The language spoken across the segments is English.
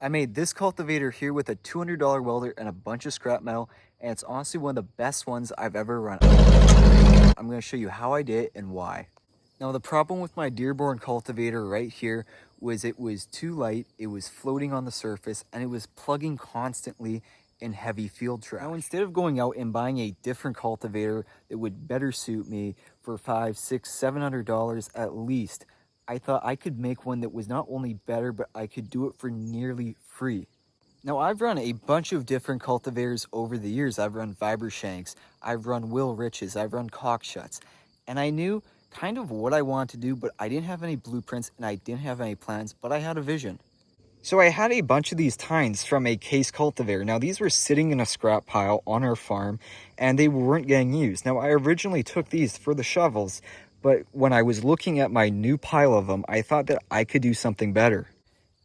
I made this cultivator here with a $200 welder and a bunch of scrap metal, and it's honestly one of the best ones I've ever run. I'm going to show you how I did it and why. Now the problem with my Dearborn cultivator right here was it was too light, it was floating on the surface, and it was plugging constantly in heavy field trash. Now instead of going out and buying a different cultivator that would better suit me for $500, $600, $700 at least, I thought I could make one that was not only better, but I could do it for nearly free. Now I've run a bunch of different cultivators over the years. I've run Vibershanks, I've run Will Riches, I've run Cockshuts, and I knew kind of what I wanted to do, but I didn't have any blueprints and I didn't have any plans, but I had a vision. So I had a bunch of these tines from a case cultivator. Now these were sitting in a scrap pile on our farm and they weren't getting used. Now I originally took these for the shovels, but when I was looking at my new pile of them, I thought that I could do something better.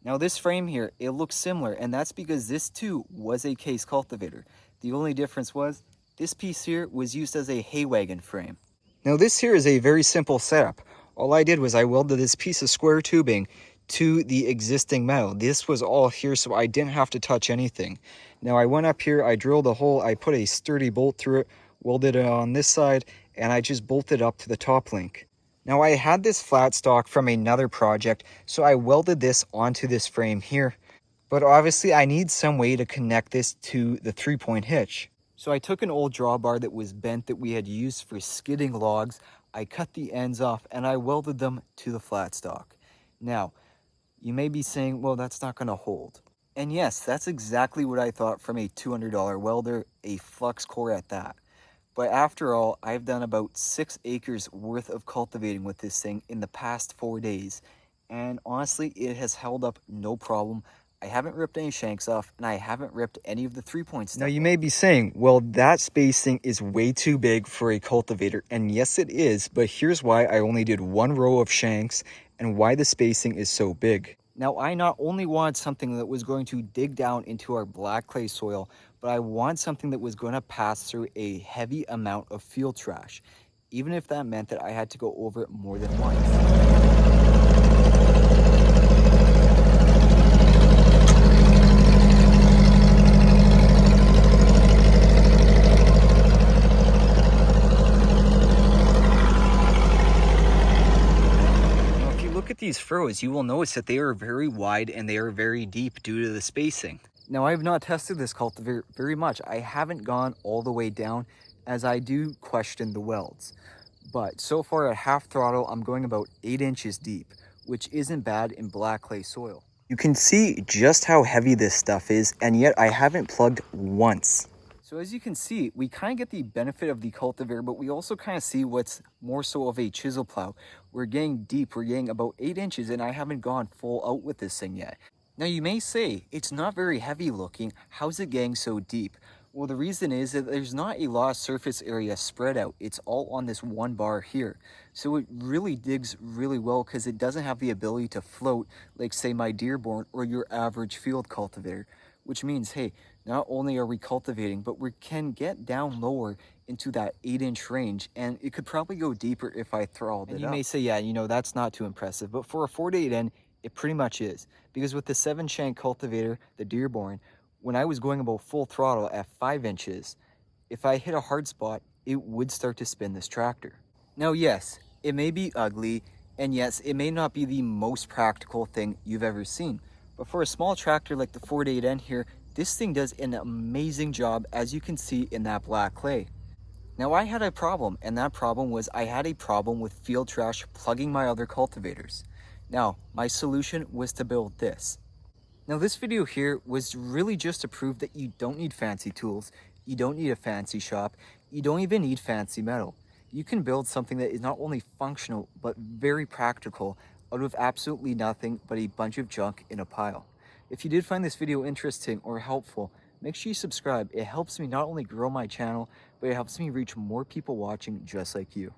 Now this frame here, it looks similar, and that's because this too was a case cultivator. The only difference was this piece here was used as a hay wagon frame. Now this here is a very simple setup. All I did was I welded this piece of square tubing to the existing metal. This was all here, so I didn't have to touch anything. Now I went up here, I drilled a hole, I put a sturdy bolt through it, welded it on this side, and I just bolted up to the top link. Now I had this flat stock from another project, so I welded this onto this frame here. But obviously I need some way to connect this to the 3-point hitch. So I took an old drawbar that was bent that we had used for skidding logs, I cut the ends off, and I welded them to the flat stock. Now, you may be saying, well, that's not going to hold. And yes, that's exactly what I thought from a $200 welder, a flux-core at that. But after all, I've done about 6 acres worth of cultivating with this thing in the past 4 days. And honestly, it has held up no problem. I haven't ripped any shanks off, and I haven't ripped any of the 3-point. Now you may be saying, well, that spacing is way too big for a cultivator. And yes, it is, but here's why I only did 1 row of shanks and why the spacing is so big. Now I not only wanted something that was going to dig down into our black clay soil, but I want something that was going to pass through a heavy amount of field trash, even if that meant that I had to go over it more than once. These furrows, you will notice that they are very wide and they are very deep due to the spacing. Now I have not tested this cultivator very much. I haven't gone all the way down as I do question the welds. But so far at half throttle, I'm going about 8 inches deep, which isn't bad in black clay soil. You can see just how heavy this stuff is, and yet I haven't plugged once. So as you can see, we kind of get the benefit of the cultivator, but we also kind of see what's more so of a chisel plow. We're getting deep, we're getting about 8 inches, and I haven't gone full out with this thing yet. Now you may say, it's not very heavy looking, how's it getting so deep? Well, the reason is that there's not a lot of surface area spread out. It's all on this one bar here. So it really digs really well because it doesn't have the ability to float like say my Dearborn or your average field cultivator. Which means, hey, not only are we cultivating, but we can get down lower into that 8-inch range, and it could probably go deeper if I throttled it up. You may say, yeah, that's not too impressive, but for a 4-to-8N, it pretty much is. Because with the 7-shank cultivator, the Dearborn, when I was going about full throttle at 5 inches, if I hit a hard spot, it would start to spin this tractor. Now, yes, it may be ugly, and yes, it may not be the most practical thing you've ever seen. But for a small tractor like the 4-to-8N here, this thing does an amazing job, as you can see in that black clay. Now I had a problem, and that problem was I had a problem with field trash plugging my other cultivators. Now, my solution was to build this. Now this video here was really just to prove that you don't need fancy tools, you don't need a fancy shop, you don't even need fancy metal. You can build something that is not only functional, but very practical out of absolutely nothing but a bunch of junk in a pile. If you did find this video interesting or helpful, make sure you subscribe. It helps me not only grow my channel, but it helps me reach more people watching just like you.